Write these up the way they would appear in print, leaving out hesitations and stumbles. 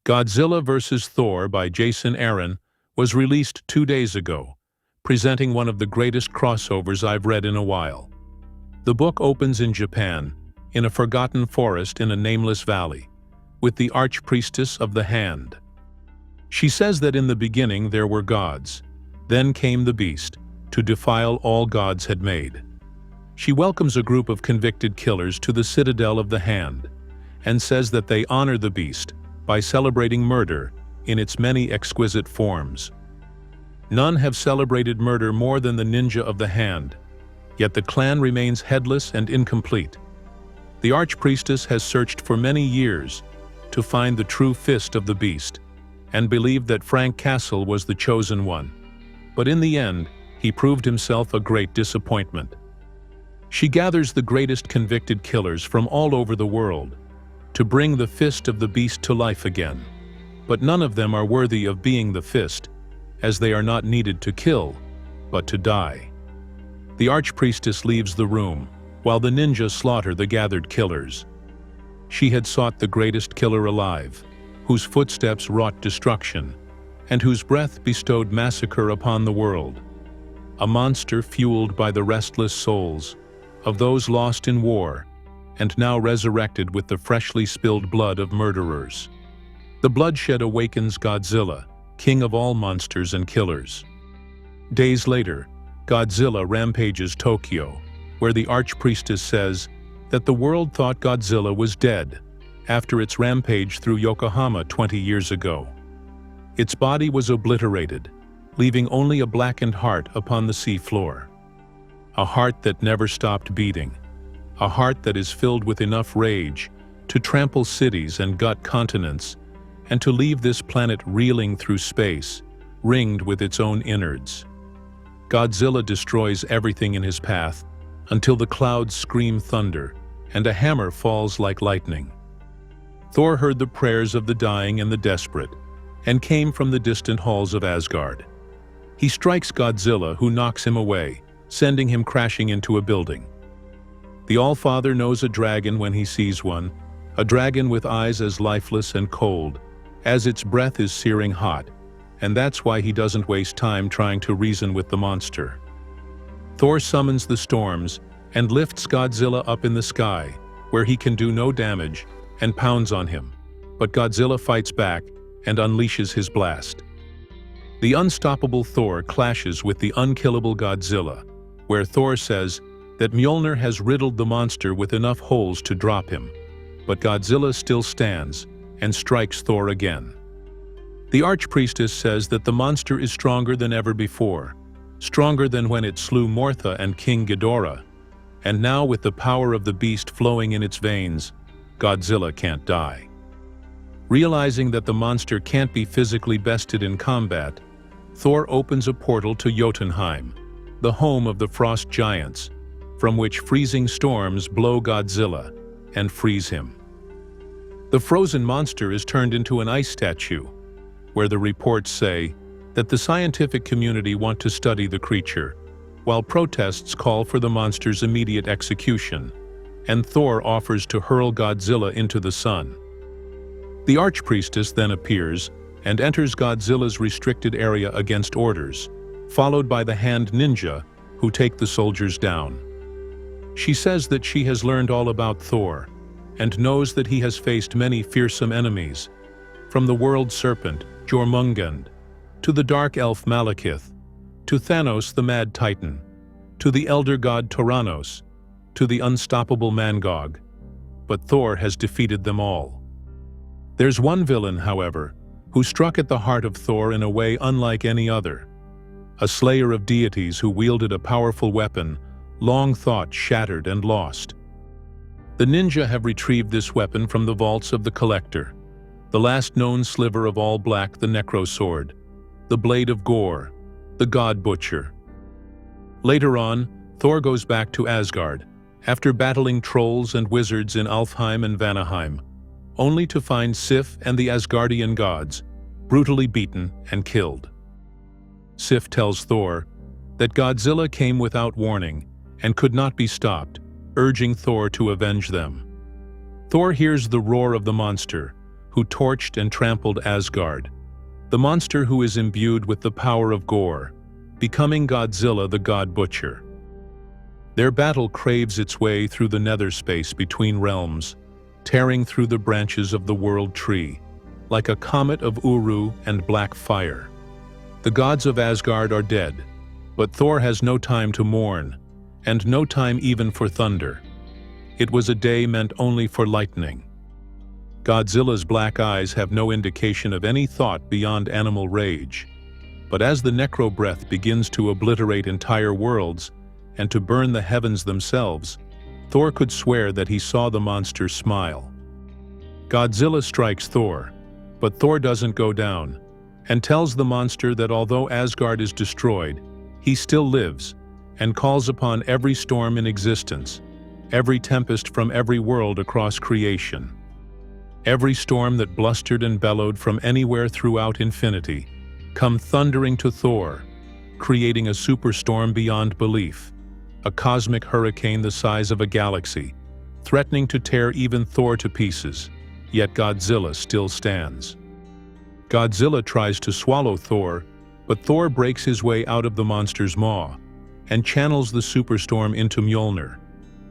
Godzilla vs. Thor by Jason Aaron was released 2 days ago, presenting one of the greatest crossovers I've read in a while. The book opens in Japan, in a forgotten forest in a nameless valley, with the archpriestess of the Hand. She says that in the beginning there were gods, then came the beast, to defile all gods had made. She welcomes a group of convicted killers to the citadel of the Hand, and says that they honor the beast by celebrating murder in its many exquisite forms. None have celebrated murder more than the ninja of the Hand, yet the clan remains headless and incomplete. The archpriestess has searched for many years to find the true fist of the beast, and believed that Frank Castle was the chosen one. But in the end, he proved himself a great disappointment. She gathers the greatest convicted killers from all over the world to bring the fist of the beast to life again. But none of them are worthy of being the fist, as they are not needed to kill, but to die. The archpriestess leaves the room, while the ninja slaughter the gathered killers. She had sought the greatest killer alive, whose footsteps wrought destruction, and whose breath bestowed massacre upon the world. A monster fueled by the restless souls of those lost in war, and now resurrected with the freshly spilled blood of murderers. The bloodshed awakens Godzilla, king of all monsters and killers. Days later, Godzilla rampages Tokyo, where the archpriestess says that the world thought Godzilla was dead after its rampage through Yokohama 20 years ago. Its body was obliterated, leaving only a blackened heart upon the sea floor. A heart that never stopped beating. A heart that is filled with enough rage to trample cities and gut continents, and to leave this planet reeling through space, ringed with its own innards. Godzilla destroys everything in his path until the clouds scream thunder and a hammer falls like lightning. Thor heard the prayers of the dying and the desperate, and came from the distant halls of Asgard. He strikes Godzilla, who knocks him away, sending him crashing into a building. The Allfather knows a dragon when he sees one, a dragon with eyes as lifeless and cold as its breath is searing hot, and that's why he doesn't waste time trying to reason with the monster. Thor summons the storms and lifts Godzilla up in the sky, where he can do no damage, and pounds on him, but Godzilla fights back and unleashes his blast. The unstoppable Thor clashes with the unkillable Godzilla, where Thor says that Mjolnir has riddled the monster with enough holes to drop him, but Godzilla still stands and strikes Thor again. The archpriestess says that the monster is stronger than ever before, stronger than when it slew Mortha and King Ghidorah, and now with the power of the beast flowing in its veins, Godzilla can't die. Realizing that the monster can't be physically bested in combat, Thor opens a portal to Jotunheim, the home of the frost giants, from which freezing storms blow Godzilla and freeze him. The frozen monster is turned into an ice statue, where the reports say that the scientific community want to study the creature, while protests call for the monster's immediate execution, and Thor offers to hurl Godzilla into the sun. The archpriestess then appears and enters Godzilla's restricted area against orders, followed by the Hand ninja, who take the soldiers down. She says that she has learned all about Thor, and knows that he has faced many fearsome enemies, from the world serpent, Jormungand, to the dark elf Malekith, to Thanos the Mad Titan, to the elder god Tyrannos, to the unstoppable Mangog, but Thor has defeated them all. There's one villain, however, who struck at the heart of Thor in a way unlike any other, a slayer of deities who wielded a powerful weapon long thought shattered and lost. The ninja have retrieved this weapon from the vaults of the Collector, the last known sliver of all black, the Necrosword, the blade of Gore, the God Butcher. Later on, Thor goes back to Asgard, after battling trolls and wizards in Alfheim and Vanaheim, only to find Sif and the Asgardian gods brutally beaten and killed. Sif tells Thor that Godzilla came without warning and could not be stopped, urging Thor to avenge them. Thor hears the roar of the monster, who torched and trampled Asgard, the monster who is imbued with the power of gore, becoming Godzilla the God Butcher. Their battle craves its way through the nether space between realms, tearing through the branches of the world tree, like a comet of Uru and black fire. The gods of Asgard are dead, but Thor has no time to mourn, and no time even for thunder. It was a day meant only for lightning. Godzilla's black eyes have no indication of any thought beyond animal rage. But as the necro breath begins to obliterate entire worlds and to burn the heavens themselves, Thor could swear that he saw the monster smile. Godzilla strikes Thor, but Thor doesn't go down, and tells the monster that although Asgard is destroyed, he still lives, and calls upon every storm in existence, every tempest from every world across creation. Every storm that blustered and bellowed from anywhere throughout infinity, come thundering to Thor, creating a superstorm beyond belief, a cosmic hurricane the size of a galaxy, threatening to tear even Thor to pieces, yet Godzilla still stands. Godzilla tries to swallow Thor, but Thor breaks his way out of the monster's maw and channels the superstorm into Mjolnir,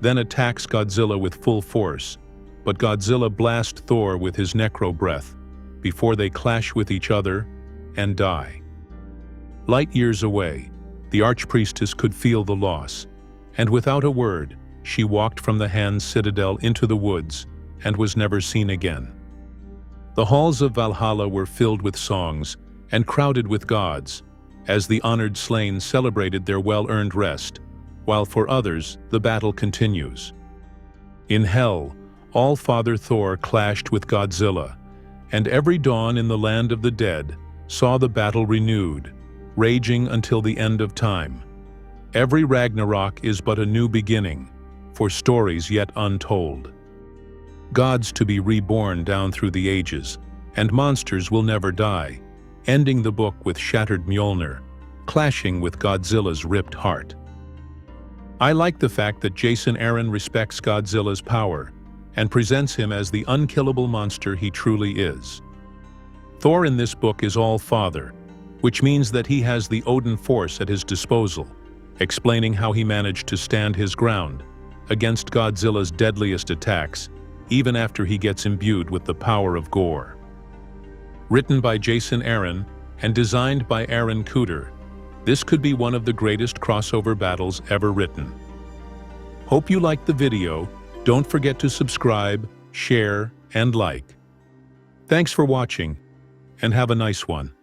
then attacks Godzilla with full force, but Godzilla blasts Thor with his necro breath before they clash with each other and die. Light years away, the Archpriestess could feel the loss, and without a word, she walked from the Hand's citadel into the woods and was never seen again. The halls of Valhalla were filled with songs and crowded with gods, as the honored slain celebrated their well-earned rest, while for others the battle continues. In Hell, All-Father Thor clashed with Godzilla, and every dawn in the land of the dead saw the battle renewed, raging until the end of time. Every Ragnarok is but a new beginning, for stories yet untold. Gods to be reborn down through the ages, and monsters will never die, ending the book with shattered Mjolnir, clashing with Godzilla's ripped heart. I like the fact that Jason Aaron respects Godzilla's power and presents him as the unkillable monster he truly is. Thor in this book is All-Father, which means that he has the Odin force at his disposal, explaining how he managed to stand his ground against Godzilla's deadliest attacks, even after he gets imbued with the power of gore. Written by Jason Aaron and designed by Aaron Cooter, this could be one of the greatest crossover battles ever written. Hope you liked the video. Don't forget to subscribe, share, and like. Thanks for watching, and have a nice one.